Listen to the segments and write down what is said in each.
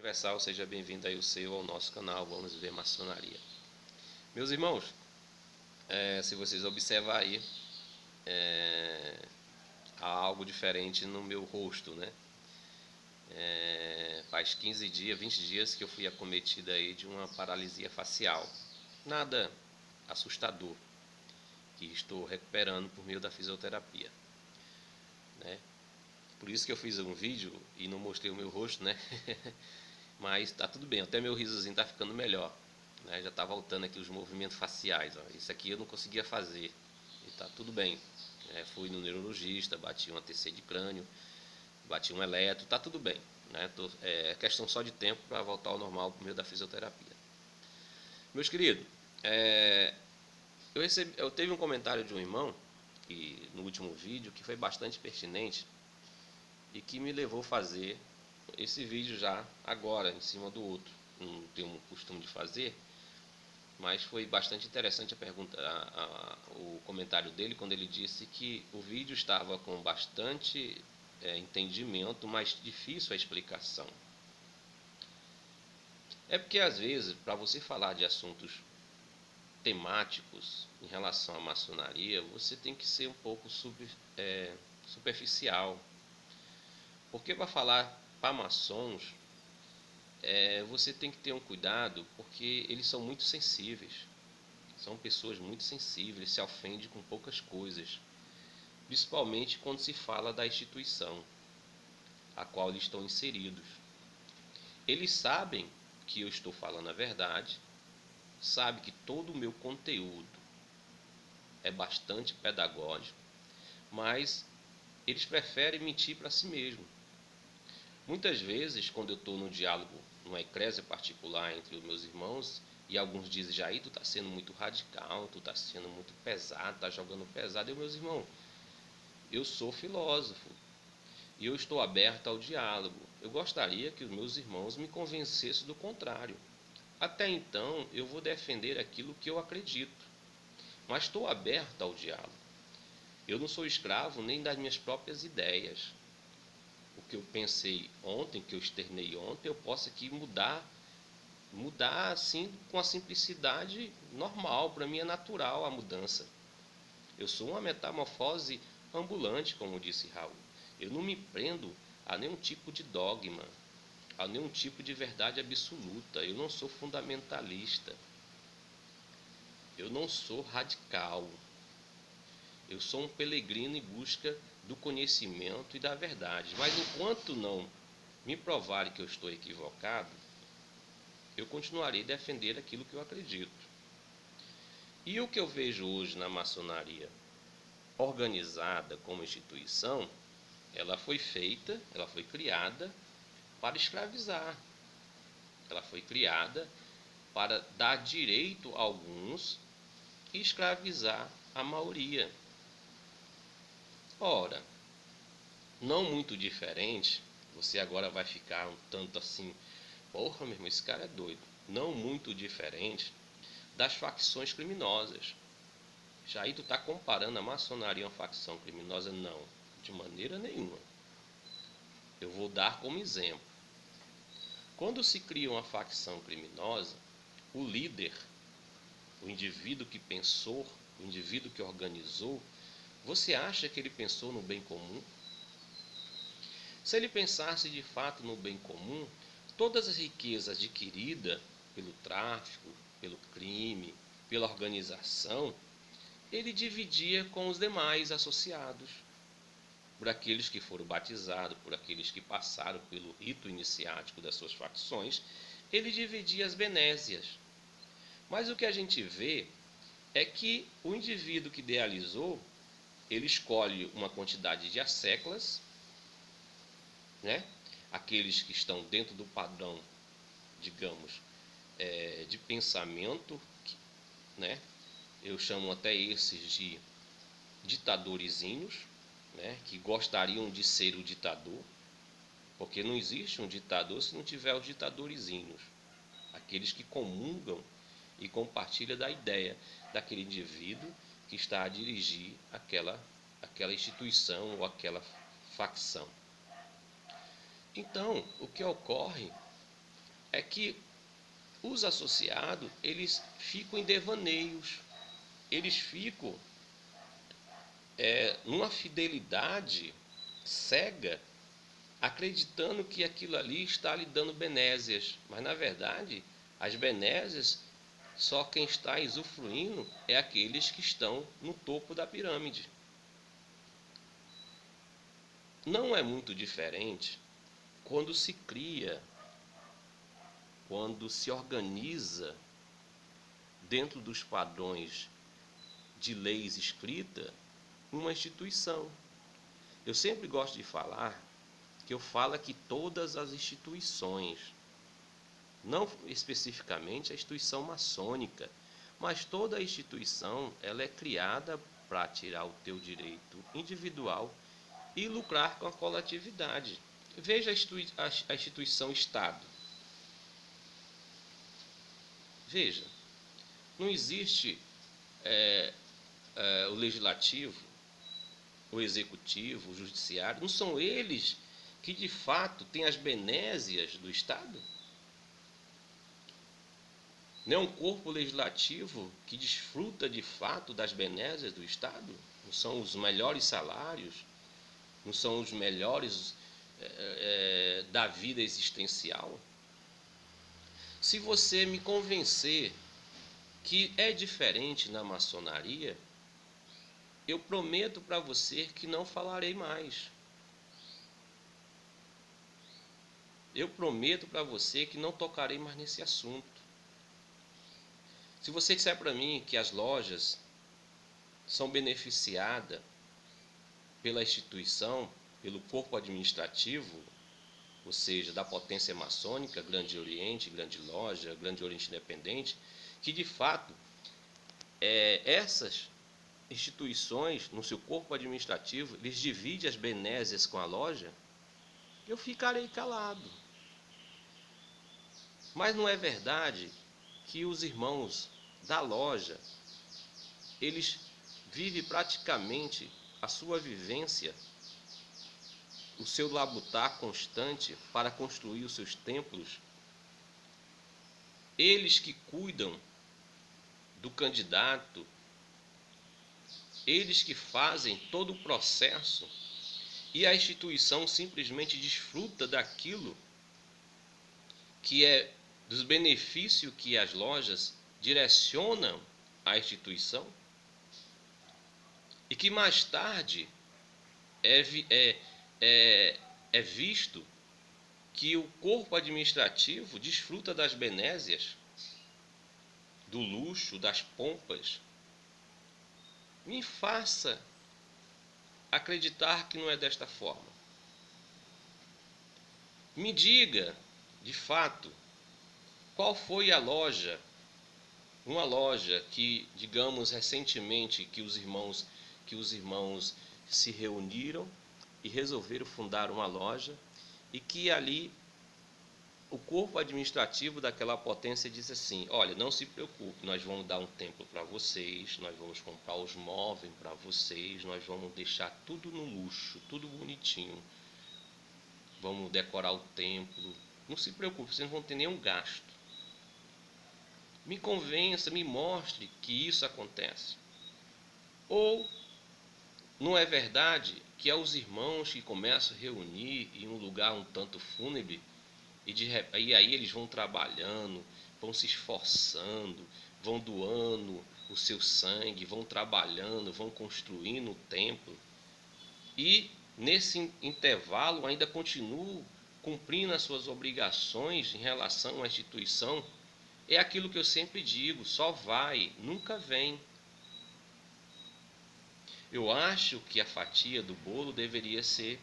Universal, seja bem-vindo aí ao nosso canal, vamos ver maçonaria. Meus irmãos, se vocês observar aí, há algo diferente no meu rosto, né? Faz 15 dias, 20 dias que eu fui acometido aí de uma paralisia facial. Nada assustador, que estou recuperando por meio da fisioterapia, né? Por isso que eu fiz um vídeo e não mostrei o meu rosto, né? Mas tá tudo bem, até meu risozinho tá ficando melhor, né? Já tá voltando aqui os movimentos faciais, ó. Isso aqui eu não conseguia fazer e tá tudo bem. Fui no neurologista, bati um ATC de crânio, bati um eletro, tá tudo bem, né? É questão só de tempo para voltar ao normal por meio da fisioterapia. Meus queridos, eu teve um comentário de um irmão que, no último vídeo, que foi bastante pertinente e que me levou a fazer esse vídeo já agora, em cima do outro. Não tenho um costume de fazer, mas foi bastante interessante a pergunta, o comentário dele, quando ele disse que o vídeo estava com bastante entendimento, mas difícil a explicação. É porque às vezes, para você falar de assuntos temáticos em relação à maçonaria, você tem que ser um pouco superficial. Porque para falar para maçons, você tem que ter um cuidado, porque eles são muito sensíveis. São pessoas muito sensíveis, se ofendem com poucas coisas, principalmente quando se fala da instituição a qual eles estão inseridos. Eles sabem que eu estou falando a verdade, sabem que todo o meu conteúdo é bastante pedagógico, mas eles preferem mentir para si mesmo. Muitas vezes, quando eu estou no diálogo, numa eclésia particular entre os meus irmãos, e alguns dizem, Jair, tu está sendo muito radical, tu está sendo muito pesado, está jogando pesado. Eu, meus irmãos, eu sou filósofo e eu estou aberto ao diálogo. Eu gostaria que os meus irmãos me convencessem do contrário. Até então, eu vou defender aquilo que eu acredito, mas estou aberto ao diálogo. Eu não sou escravo nem das minhas próprias ideias. O que eu pensei ontem, que eu externei ontem, eu posso aqui mudar assim com a simplicidade normal. Para mim é natural a mudança. Eu sou uma metamorfose ambulante, como disse Raul. Eu não me prendo a nenhum tipo de dogma, a nenhum tipo de verdade absoluta. Eu não sou fundamentalista. Eu não sou radical. Eu sou um peregrino em busca do conhecimento e da verdade. Mas enquanto não me provarem que eu estou equivocado, eu continuarei a defender aquilo que eu acredito. E o que eu vejo hoje na maçonaria organizada como instituição, ela foi criada para escravizar. Ela foi criada para dar direito a alguns e escravizar a maioria. Ora, não muito diferente, você agora vai ficar um tanto assim, porra, meu irmão, esse cara é doido. Não muito diferente das facções criminosas. Já aí tu está comparando a maçonaria a uma facção criminosa? Não, de maneira nenhuma. Eu vou dar como exemplo. Quando se cria uma facção criminosa, o líder, o indivíduo que pensou, o indivíduo que organizou, você acha que ele pensou no bem comum? Se ele pensasse de fato no bem comum, todas as riquezas adquiridas pelo tráfico, pelo crime, pela organização, ele dividia com os demais associados, por aqueles que foram batizados, por aqueles que passaram pelo rito iniciático das suas facções, ele dividia as benécias. Mas o que a gente vê é que o indivíduo que idealizou, ele escolhe uma quantidade de asseclas, né? Aqueles que estão dentro do padrão, digamos, de pensamento, né? Eu chamo até esses de ditadorzinhos, né? Que gostariam de ser o ditador, porque não existe um ditador se não tiver os ditadorzinhos, aqueles que comungam e compartilham da ideia daquele indivíduo que está a dirigir aquela instituição ou aquela facção. Então, o que ocorre que os associados, eles ficam em devaneios, eles ficam numa fidelidade cega, acreditando que aquilo ali está lhe dando benézias, mas na verdade as benézias só quem está usufruindo é aqueles que estão no topo da pirâmide. Não é muito diferente quando se cria, quando se organiza dentro dos padrões de leis escritas uma instituição. Eu sempre gosto de falar que eu falo que todas as instituições, não especificamente a instituição maçônica, mas toda a instituição, ela é criada para tirar o teu direito individual e lucrar com a coletividade. Veja a instituição Estado. Veja, não existe o legislativo, o executivo, o judiciário, não são eles que de fato têm as benézias do Estado? Não é um corpo legislativo que desfruta de fato das benézias do Estado? Não são os melhores salários? Não são os melhores da vida existencial? Se você me convencer que é diferente na maçonaria, eu prometo para você que não falarei mais. Eu prometo para você que não tocarei mais nesse assunto. Se você disser para mim que as lojas são beneficiadas pela instituição, pelo corpo administrativo, ou seja, da potência maçônica, Grande Oriente, Grande Loja, Grande Oriente Independente, que de fato essas instituições, no seu corpo administrativo, eles dividem as benézias com a loja, eu ficarei calado. Mas não é verdade que os irmãos da loja, eles vivem praticamente a sua vivência, o seu labutar constante para construir os seus templos, eles que cuidam do candidato, eles que fazem todo o processo, e a instituição simplesmente desfruta daquilo que é dos benefícios que as lojas direcionam à instituição, e que mais tarde é visto que o corpo administrativo desfruta das benézias, do luxo, das pompas. Me faça acreditar que não é desta forma. Me diga, de fato, qual foi a loja, uma loja que, digamos, recentemente que os irmãos se reuniram e resolveram fundar uma loja, e que ali o corpo administrativo daquela potência diz assim: olha, não se preocupe, nós vamos dar um templo para vocês, nós vamos comprar os móveis para vocês, nós vamos deixar tudo no luxo, tudo bonitinho, vamos decorar o templo, não se preocupe, vocês não vão ter nenhum gasto. Me convença, me mostre que isso acontece. Ou não é verdade que é os irmãos que começam a reunir em um lugar um tanto fúnebre, e aí eles vão trabalhando, vão se esforçando, vão doando o seu sangue, vão trabalhando, vão construindo o templo, e nesse intervalo ainda continuam cumprindo as suas obrigações em relação à instituição. É aquilo que eu sempre digo: só vai, nunca vem. Eu acho que a fatia do bolo deveria ser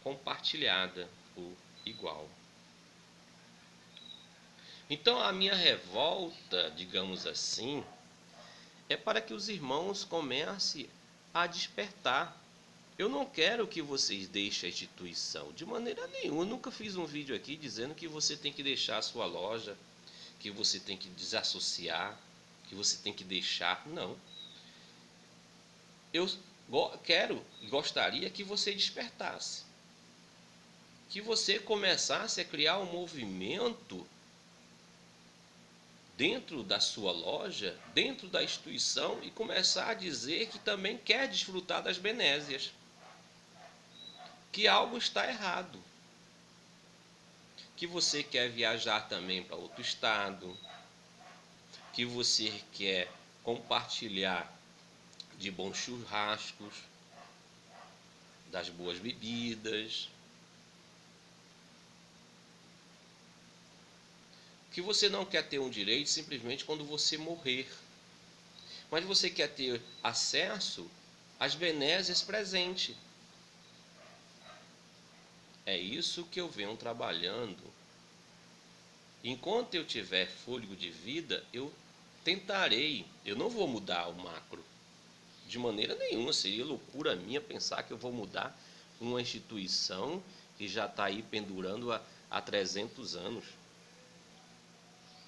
compartilhada por igual. Então a minha revolta, digamos assim, é para que os irmãos comecem a despertar. Eu não quero que vocês deixem a instituição, de maneira nenhuma. Eu nunca fiz um vídeo aqui dizendo que você tem que deixar a sua loja, que você tem que desassociar, que você tem que deixar. Não. Eu quero e gostaria que você despertasse, que você começasse a criar um movimento dentro da sua loja, dentro da instituição, e começar a dizer que também quer desfrutar das benézias, que algo está errado, que você quer viajar também para outro estado, que você quer compartilhar de bons churrascos, das boas bebidas, que você não quer ter um direito simplesmente quando você morrer, mas você quer ter acesso às benézias presentes. É isso que eu venho trabalhando. Enquanto eu tiver fôlego de vida, eu tentarei. Eu não vou mudar o macro. De maneira nenhuma. Seria loucura minha pensar que eu vou mudar uma instituição que já está aí pendurando há 300 anos.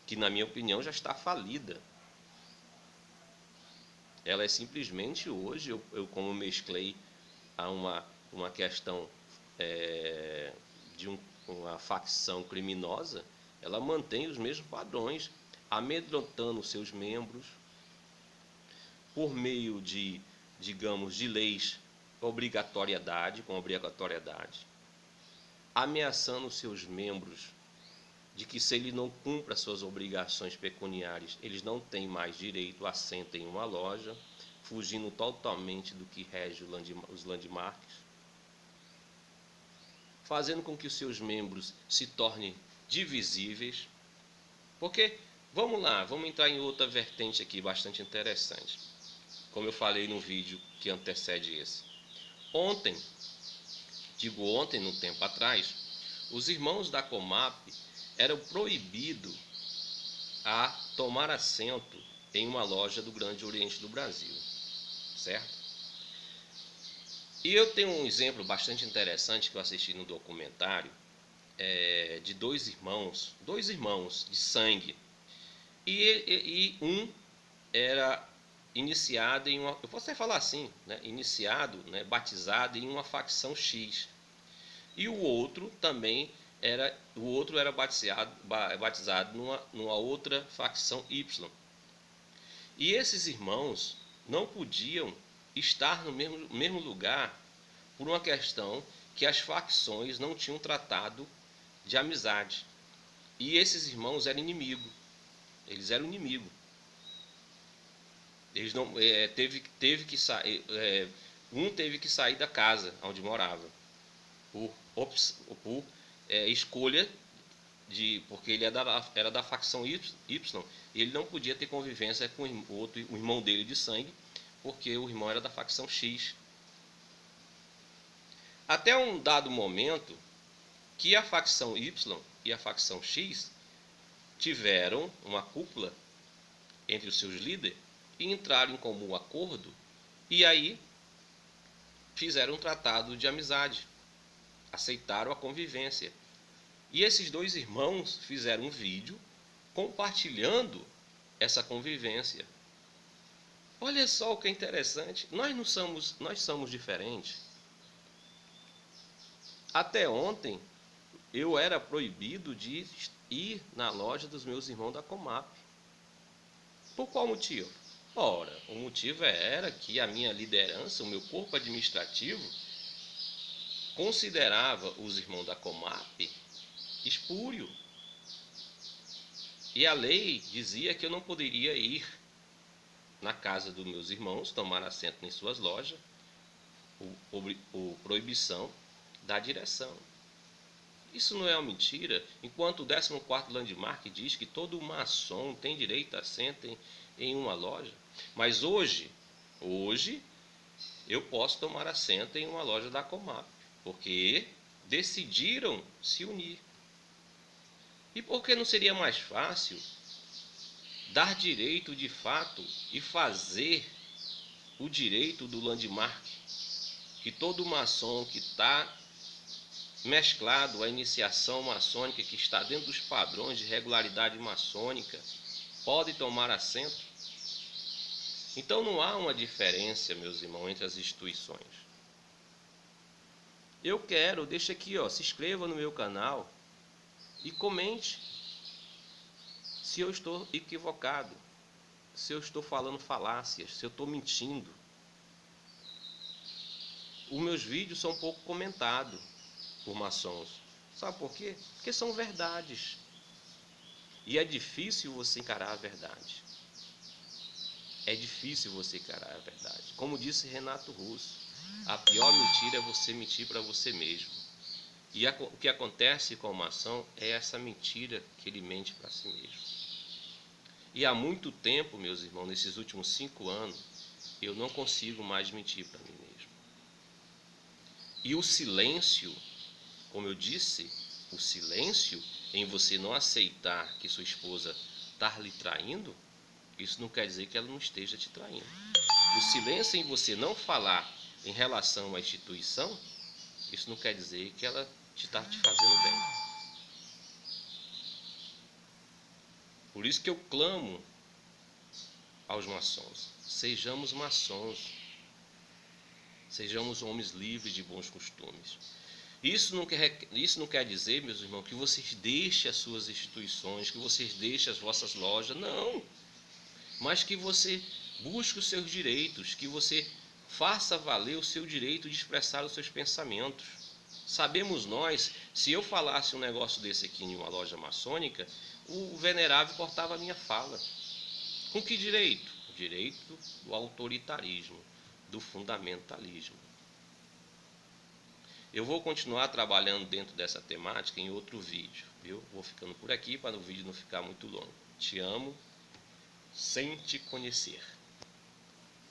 Que, na minha opinião, já está falida. Ela é simplesmente hoje, eu como mesclei a uma questão de uma facção criminosa, ela mantém os mesmos padrões, amedrontando seus membros por meio de, digamos, de leis com obrigatoriedade, ameaçando seus membros de que se ele não cumpra suas obrigações pecuniárias, eles não têm mais direito a assento em uma loja, fugindo totalmente do que rege os landmarks, fazendo com que os seus membros se tornem divisíveis. Porque, vamos lá, vamos entrar em outra vertente aqui bastante interessante, como eu falei no vídeo que antecede esse. Ontem, no tempo atrás, os irmãos da Comap eram proibidos a tomar assento em uma loja do Grande Oriente do Brasil, certo? E eu tenho um exemplo bastante interessante que eu assisti no documentário, de dois irmãos de sangue, e um era iniciado em uma, eu posso até falar assim, né, iniciado, né, batizado em uma facção X, e o outro era batizado numa outra facção Y. E esses irmãos não podiam estar no mesmo lugar por uma questão que as facções não tinham tratado de amizade. E esses irmãos eram inimigos. Eles eram inimigos. Eles não teve que sair. Um teve que sair da casa onde morava por escolha porque ele era da facção Y, e ele não podia ter convivência com o irmão dele de sangue, porque o irmão era da facção X. Até um dado momento que a facção Y e a facção X tiveram uma cúpula entre os seus líderes e entraram em comum acordo, e aí fizeram um tratado de amizade, aceitaram a convivência. E esses dois irmãos fizeram um vídeo compartilhando essa convivência. Olha só o que é interessante, nós somos diferentes. Até ontem eu era proibido de ir na loja dos meus irmãos da Comap. Por qual motivo? Ora, o motivo era que a minha liderança, o meu corpo administrativo, considerava os irmãos da Comap espúrio. E a lei dizia que eu não poderia ir na casa dos meus irmãos, tomar assento em suas lojas, proibição da direção. Isso não é uma mentira, enquanto o 14º Landmark diz que todo maçom tem direito a assento em uma loja. Mas hoje eu posso tomar assento em uma loja da Comap, porque decidiram se unir. E por que não seria mais fácil dar direito de fato e fazer o direito do landmark, que todo maçom que está mesclado à iniciação maçônica, que está dentro dos padrões de regularidade maçônica, pode tomar assento? Então não há uma diferença, meus irmãos, entre as instituições. Deixa aqui, se inscreva no meu canal e comente se eu estou equivocado, se eu estou falando falácias, se eu estou mentindo. Os meus vídeos são um pouco comentados por maçons. Sabe por quê? Porque são verdades. E é difícil você encarar a verdade. É difícil você encarar a verdade. Como disse Renato Russo, a pior mentira é você mentir para você mesmo. E o que acontece com o maçom é essa mentira que ele mente para si mesmo. E há muito tempo, meus irmãos, nesses últimos 5 anos, eu não consigo mais mentir para mim mesmo. E o silêncio, como eu disse, o silêncio em você não aceitar que sua esposa está lhe traindo, isso não quer dizer que ela não esteja te traindo. O silêncio em você não falar em relação à instituição, isso não quer dizer que ela está te fazendo bem. Por isso que eu clamo aos maçons: sejamos maçons, sejamos homens livres de bons costumes. Isso não quer dizer, meus irmãos, que vocês deixem as suas instituições, que vocês deixem as vossas lojas, não. Mas que você busque os seus direitos, que você faça valer o seu direito de expressar os seus pensamentos. Sabemos nós, se eu falasse um negócio desse aqui em uma loja maçônica, o venerável cortava a minha fala. Com que direito? O direito do autoritarismo, do fundamentalismo. Eu vou continuar trabalhando dentro dessa temática em outro vídeo, viu? Vou ficando por aqui para o vídeo não ficar muito longo. Te amo sem te conhecer.